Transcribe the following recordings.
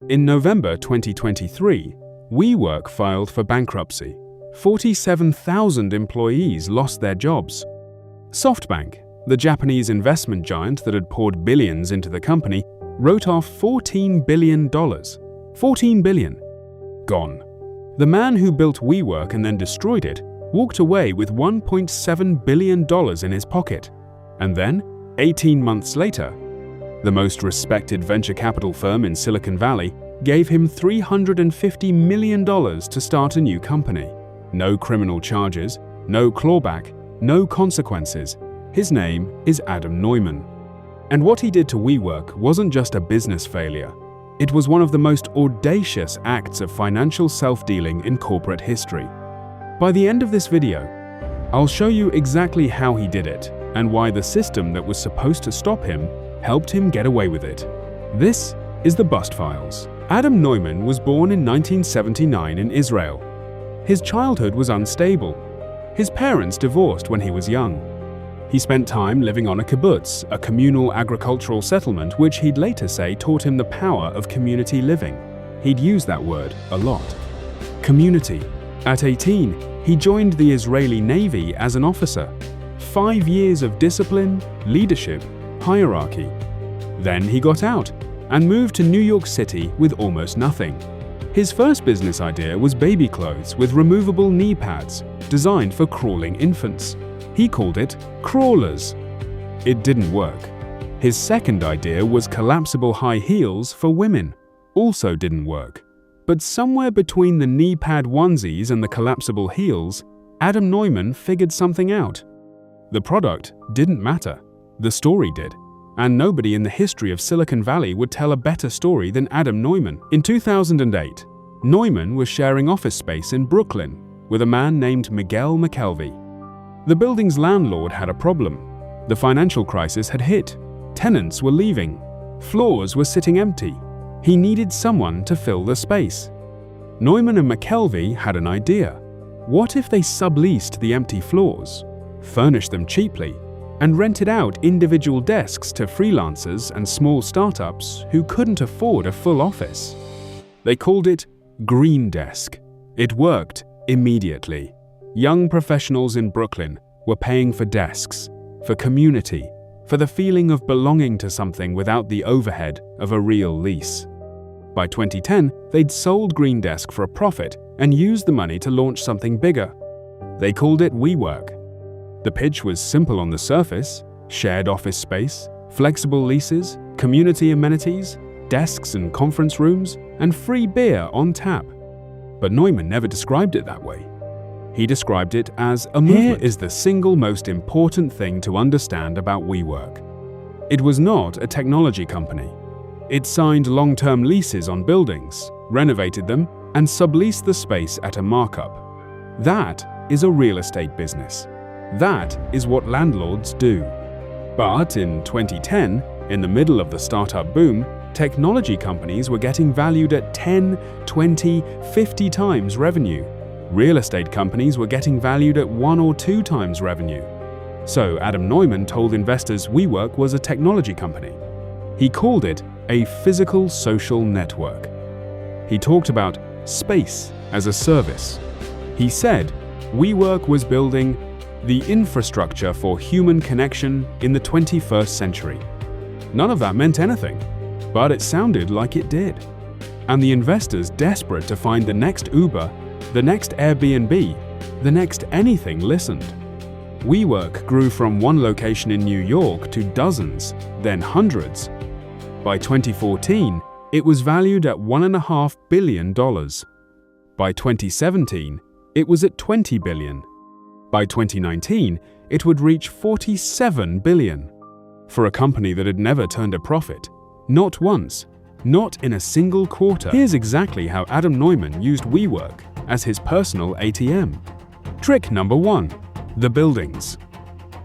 In November 2023, WeWork filed for bankruptcy. 47,000 employees lost their jobs. SoftBank, the Japanese investment giant that had poured billions into the company, wrote off $14 billion. $14 billion. Gone. The man who built WeWork and then destroyed it walked away with $1.7 billion in his pocket. And then, 18 months later, the most respected venture capital firm in Silicon Valley gave him $350 million to start a new company. No criminal charges, no clawback, no consequences. His name is Adam Neumann. And what he did to WeWork wasn't just a business failure. It was one of the most audacious acts of financial self-dealing in corporate history. By the end of this video, I'll show you exactly how he did it and why the system that was supposed to stop him helped him get away with it. This is the Bust Files. Adam Neumann was born in 1979 in Israel. His childhood was unstable. His parents divorced when he was young. He spent time living on a kibbutz, a communal agricultural settlement which he'd later say taught him the power of community living. He'd use that word a lot. Community. At 18, he joined the Israeli Navy as an officer. 5 years of discipline, leadership, hierarchy. Then he got out and moved to New York City with almost nothing. His first business idea was baby clothes with removable knee pads, designed for crawling infants. He called it crawlers. It didn't work. His second idea was collapsible high heels for women. Also didn't work. But somewhere between the knee pad onesies and the collapsible heels, Adam Neumann figured something out. The product didn't matter. The story did. And nobody in the history of Silicon Valley would tell a better story than Adam Neumann. In 2008, Neumann was sharing office space in Brooklyn with a man named Miguel McKelvey. The building's landlord had a problem. The financial crisis had hit. Tenants were leaving. Floors were sitting empty. He needed someone to fill the space. Neumann and McKelvey had an idea. What if they subleased the empty floors, furnished them cheaply, and rented out individual desks to freelancers and small startups who couldn't afford a full office? They called it Green Desk. It worked immediately. Young professionals in Brooklyn were paying for desks, for community, for the feeling of belonging to something without the overhead of a real lease. By 2010, they'd sold Green Desk for a profit and used the money to launch something bigger. They called it WeWork. The pitch was simple on the surface: shared office space, flexible leases, community amenities, desks and conference rooms, and free beer on tap. But Neumann never described it that way. He described it as a movement. Here is the single most important thing to understand about WeWork. It was not a technology company. It signed long-term leases on buildings, renovated them, and subleased the space at a markup. That is a real estate business. That is what landlords do. But in 2010, in the middle of the startup boom, technology companies were getting valued at 10, 20, 50 times revenue. Real estate companies were getting valued at 1 or 2 times revenue. So Adam Neumann told investors WeWork was a technology company. He called it a physical social network. He talked about space as a service. He said WeWork was building the infrastructure for human connection in the 21st century. None of that meant anything, but it sounded like it did. And the investors, desperate to find the next Uber, the next Airbnb, the next anything, listened. WeWork grew from one location in New York to dozens, then hundreds. By 2014, it was valued at $1.5 billion. By 2017, it was at $20 billion. By 2019, it would reach $47 billion. For a company that had never turned a profit. Not once. Not in a single quarter. Here's exactly how Adam Neumann used WeWork as his personal ATM. Trick number 1. The buildings.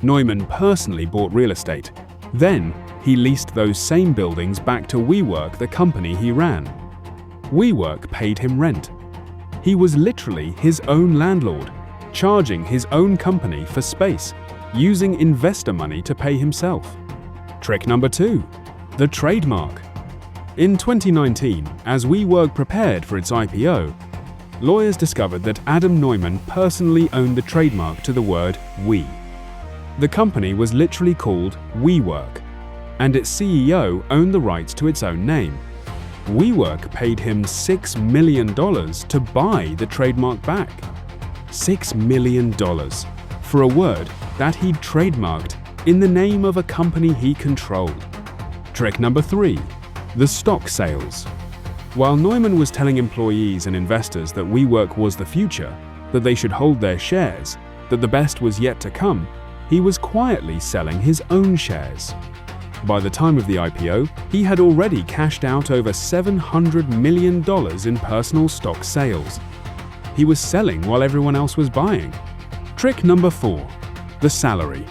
Neumann personally bought real estate. Then, he leased those same buildings back to WeWork, the company he ran. WeWork paid him rent. He was literally his own landlord, charging his own company for space, using investor money to pay himself. Trick number 2. The trademark. In 2019, as WeWork prepared for its IPO, lawyers discovered that Adam Neumann personally owned the trademark to the word "we." The company was literally called WeWork, and its CEO owned the rights to its own name. WeWork paid him $6 million to buy the trademark back. $6 million for a word that he'd trademarked in the name of a company he controlled. Trick number 3. The stock sales. While Neumann was telling employees and investors that WeWork was the future, that they should hold their shares, that the best was yet to come, he was quietly selling his own shares. By the time of the IPO, he had already cashed out over $700 million in personal stock sales. He was selling while everyone else was buying. Trick number 4. The salary.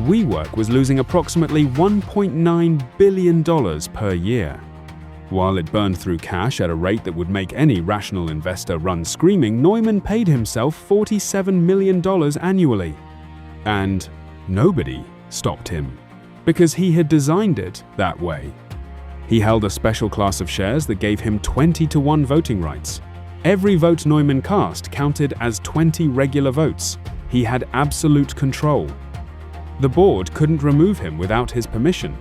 WeWork was losing approximately $1.9 billion per year. While it burned through cash at a rate that would make any rational investor run screaming, Neumann paid himself $47 million annually. And nobody stopped him, because he had designed it that way. He held a special class of shares that gave him 20-to-1 voting rights. Every vote Neumann cast counted as 20 regular votes. He had absolute control. The board couldn't remove him without his permission.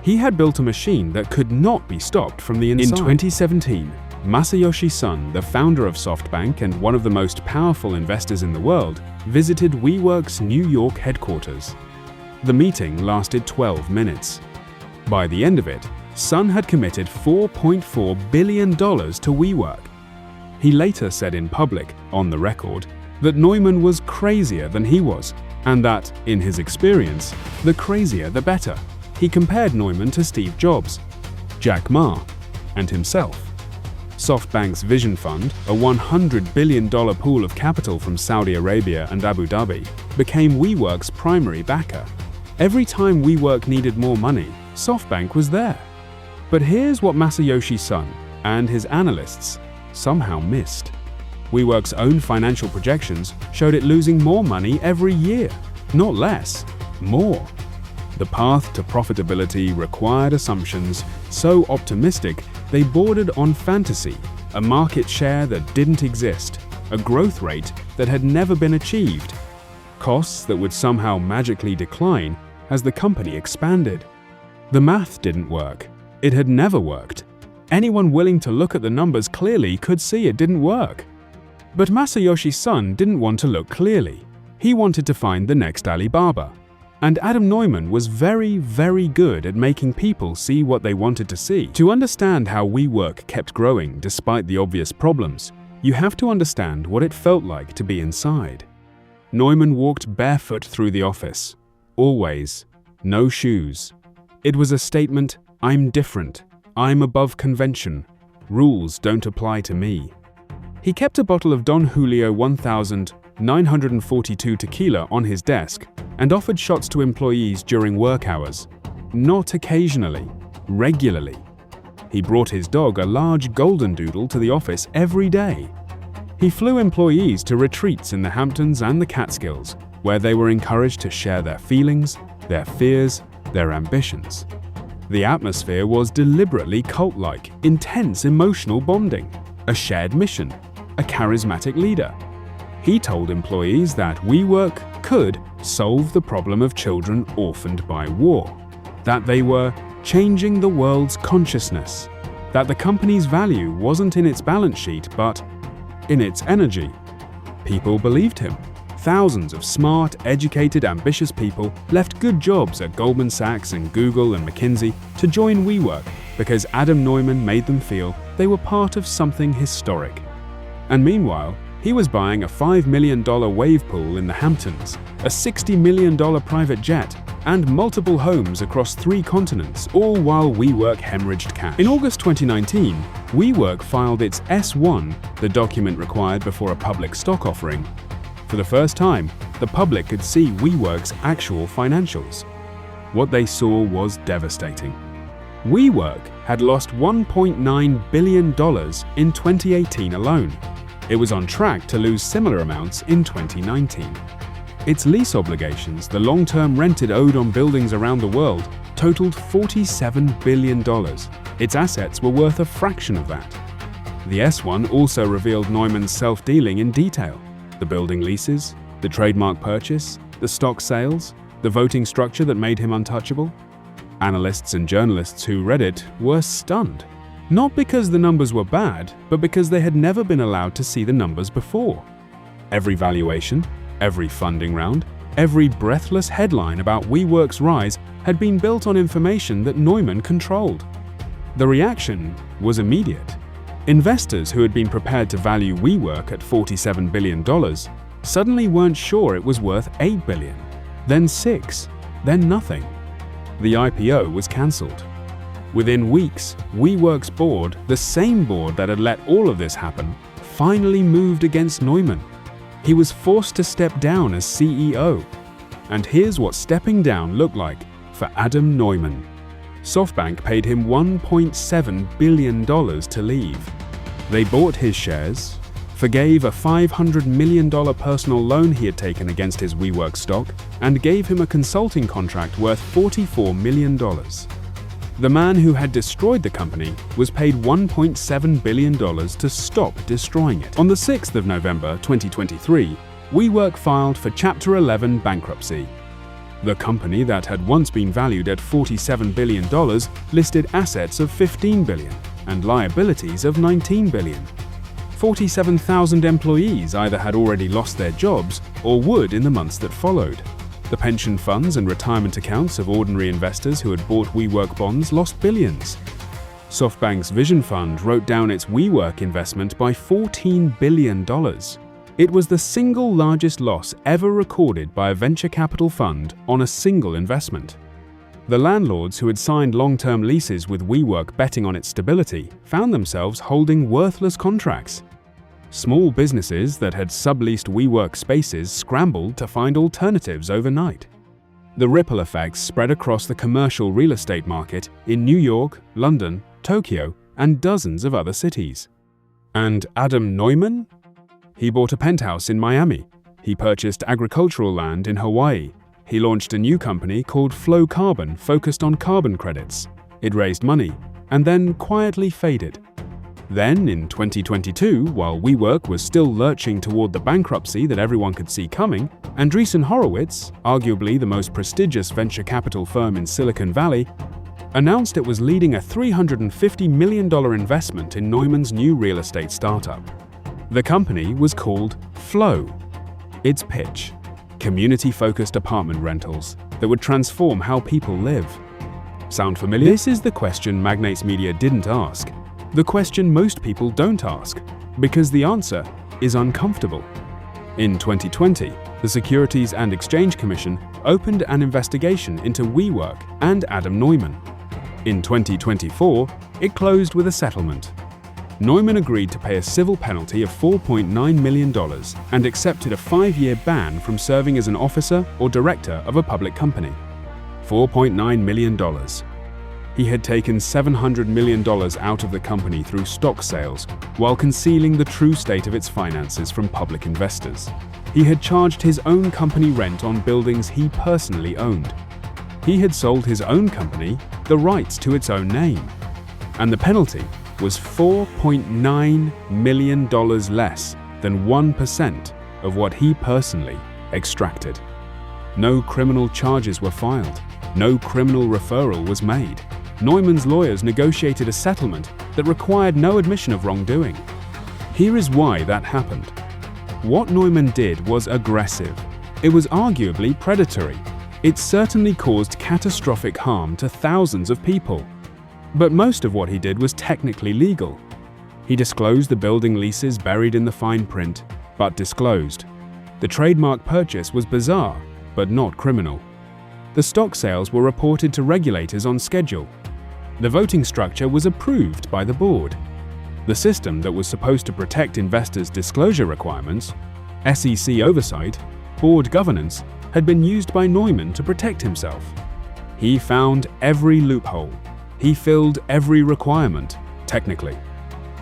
He had built a machine that could not be stopped from the inside. In 2017, Masayoshi Son, the founder of SoftBank and one of the most powerful investors in the world, visited WeWork's New York headquarters. The meeting lasted 12 minutes. By the end of it, Son had committed $4.4 billion to WeWork. He later said in public, on the record, that Neumann was crazier than he was, and that, in his experience, the crazier the better. He compared Neumann to Steve Jobs, Jack Ma, and himself. SoftBank's Vision Fund, a $100 billion pool of capital from Saudi Arabia and Abu Dhabi, became WeWork's primary backer. Every time WeWork needed more money, SoftBank was there. But here's what Masayoshi Son and his analysts somehow missed. WeWork's own financial projections showed it losing more money every year, not less, more. The path to profitability required assumptions so optimistic they bordered on fantasy, a market share that didn't exist, a growth rate that had never been achieved, costs that would somehow magically decline as the company expanded. The math didn't work. It had never worked. Anyone willing to look at the numbers clearly could see it didn't work. But Masayoshi Son didn't want to look clearly. He wanted to find the next Alibaba. And Adam Neumann was very, very good at making people see what they wanted to see. To understand how WeWork kept growing despite the obvious problems, you have to understand what it felt like to be inside. Neumann walked barefoot through the office. Always. No shoes. It was a statement, "I'm different. I'm above convention. Rules don't apply to me." He kept a bottle of Don Julio 1942 tequila on his desk and offered shots to employees during work hours. Not occasionally, regularly. He brought his dog a large golden doodle to the office every day. He flew employees to retreats in the Hamptons and the Catskills, where they were encouraged to share their feelings, their fears, their ambitions. The atmosphere was deliberately cult-like, intense emotional bonding, a shared mission, a charismatic leader. He told employees that WeWork could solve the problem of children orphaned by war, that they were changing the world's consciousness, that the company's value wasn't in its balance sheet but in its energy. People believed him. Thousands of smart, educated, ambitious people left good jobs at Goldman Sachs and Google and McKinsey to join WeWork because Adam Neumann made them feel they were part of something historic. And meanwhile, he was buying a $5 million wave pool in the Hamptons, a $60 million private jet, and multiple homes across 3 continents, all while WeWork hemorrhaged cash. In August 2019, WeWork filed its S-1, the document required before a public stock offering. For the first time, the public could see WeWork's actual financials. What they saw was devastating. WeWork had lost $1.9 billion in 2018 alone. It was on track to lose similar amounts in 2019. Its lease obligations, the long-term rent it owed on buildings around the world, totaled $47 billion. Its assets were worth a fraction of that. The S1 also revealed Neumann's self-dealing in detail: the building leases, the trademark purchase, the stock sales, the voting structure that made him untouchable. Analysts and journalists who read it were stunned. Not because the numbers were bad, but because they had never been allowed to see the numbers before. Every valuation, every funding round, every breathless headline about WeWork's rise had been built on information that Neumann controlled. The reaction was immediate. Investors who had been prepared to value WeWork at $47 billion suddenly weren't sure it was worth $8 billion, then $6, then nothing. The IPO was cancelled. Within weeks, WeWork's board, the same board that had let all of this happen, finally moved against Neumann. He was forced to step down as CEO. And here's what stepping down looked like for Adam Neumann. SoftBank paid him $1.7 billion to leave. They bought his shares, forgave a $500 million personal loan he had taken against his WeWork stock, and gave him a consulting contract worth $44 million. The man who had destroyed the company was paid $1.7 billion to stop destroying it. On the 6th of November 2023, WeWork filed for Chapter 11 bankruptcy. The company that had once been valued at $47 billion listed assets of $15 billion and liabilities of $19 billion. 47,000 employees either had already lost their jobs or would in the months that followed. The pension funds and retirement accounts of ordinary investors who had bought WeWork bonds lost billions. SoftBank's Vision Fund wrote down its WeWork investment by $14 billion. It was the single largest loss ever recorded by a venture capital fund on a single investment. The landlords who had signed long-term leases with WeWork betting on its stability found themselves holding worthless contracts. Small businesses that had subleased WeWork spaces scrambled to find alternatives overnight. The ripple effects spread across the commercial real estate market in New York, London, Tokyo, and dozens of other cities. And Adam Neumann? He bought a penthouse in Miami. He purchased agricultural land in Hawaii. He launched a new company called Flow Carbon focused on carbon credits. It raised money and then quietly faded. Then, in 2022, while WeWork was still lurching toward the bankruptcy that everyone could see coming, Andreessen Horowitz, arguably the most prestigious venture capital firm in Silicon Valley, announced it was leading a $350 million investment in Neumann's new real estate startup. The company was called Flow. Its pitch: community-focused apartment rentals that would transform how people live. Sound familiar? This is the question Magnates Media didn't ask. The question most people don't ask, because the answer is uncomfortable. In 2020, the Securities and Exchange Commission opened an investigation into WeWork and Adam Neumann. In 2024, it closed with a settlement. Neumann agreed to pay a civil penalty of $4.9 million and accepted a 5-year ban from serving as an officer or director of a public company. $4.9 million. He had taken $700 million out of the company through stock sales while concealing the true state of its finances from public investors. He had charged his own company rent on buildings he personally owned. He had sold his own company the rights to its own name. And the penalty was $4.9 million less than 1% of what he personally extracted. No criminal charges were filed. No criminal referral was made. Neumann's lawyers negotiated a settlement that required no admission of wrongdoing. Here is why that happened. What Neumann did was aggressive. It was arguably predatory. It certainly caused catastrophic harm to thousands of people. But most of what he did was technically legal. He disclosed the building leases buried in the fine print, but disclosed. The trademark purchase was bizarre, but not criminal. The stock sales were reported to regulators on schedule. The voting structure was approved by the board. The system that was supposed to protect investors' disclosure requirements, SEC oversight, board governance, had been used by Neumann to protect himself. He found every loophole. He filled every requirement, technically.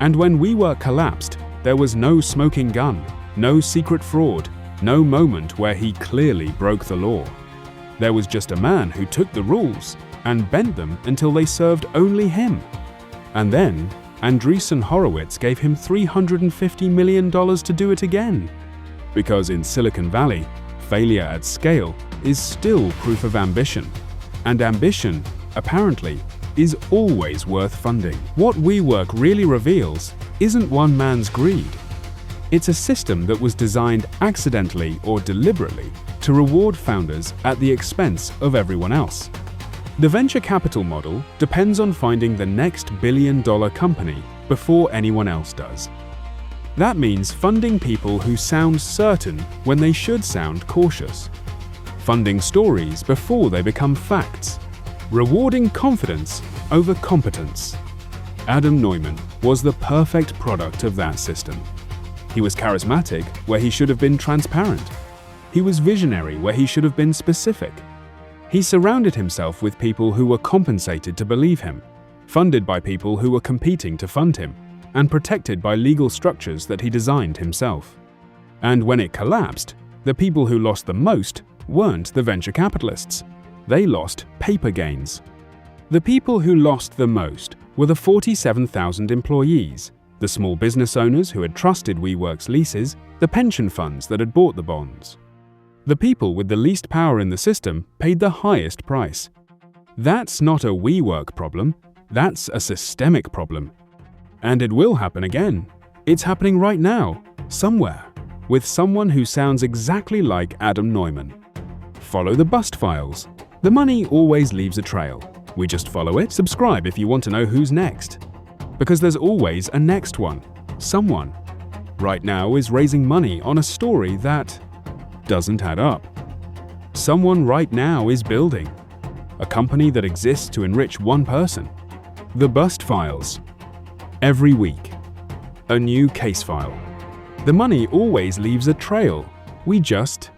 And when WeWork collapsed, there was no smoking gun, no secret fraud, No moment where he clearly broke the law. There was just a man who took the rules and bent them until they served only him. And then Andreessen Horowitz gave him $350 million to do it again. Because in Silicon Valley, failure at scale is still proof of ambition. And ambition, apparently, is always worth funding. What WeWork really reveals isn't one man's greed. It's a system that was designed accidentally or deliberately to reward founders at the expense of everyone else. The venture capital model depends on finding the next billion-dollar company before anyone else does. That means funding people who sound certain when they should sound cautious. Funding stories before they become facts. Rewarding confidence over competence. Adam Neumann was the perfect product of that system. He was charismatic where he should have been transparent. He was visionary where he should have been specific. He surrounded himself with people who were compensated to believe him, funded by people who were competing to fund him, and protected by legal structures that he designed himself. And when it collapsed, the people who lost the most weren't the venture capitalists. They lost paper gains. The people who lost the most were the 47,000 employees, the small business owners who had trusted WeWork's leases, the pension funds that had bought the bonds. The people with the least power in the system paid the highest price. That's not a WeWork problem, that's a systemic problem. And it will happen again. It's happening right now, somewhere, with someone who sounds exactly like Adam Neumann. Follow the bust files. The money always leaves a trail. We just follow it. Subscribe if you want to know who's next. Because there's always a next one. Someone right now is raising money on a story that doesn't add up. Someone right now is building a company that exists to enrich one person. The bust files. Every week, a new case file. The money always leaves a trail. We just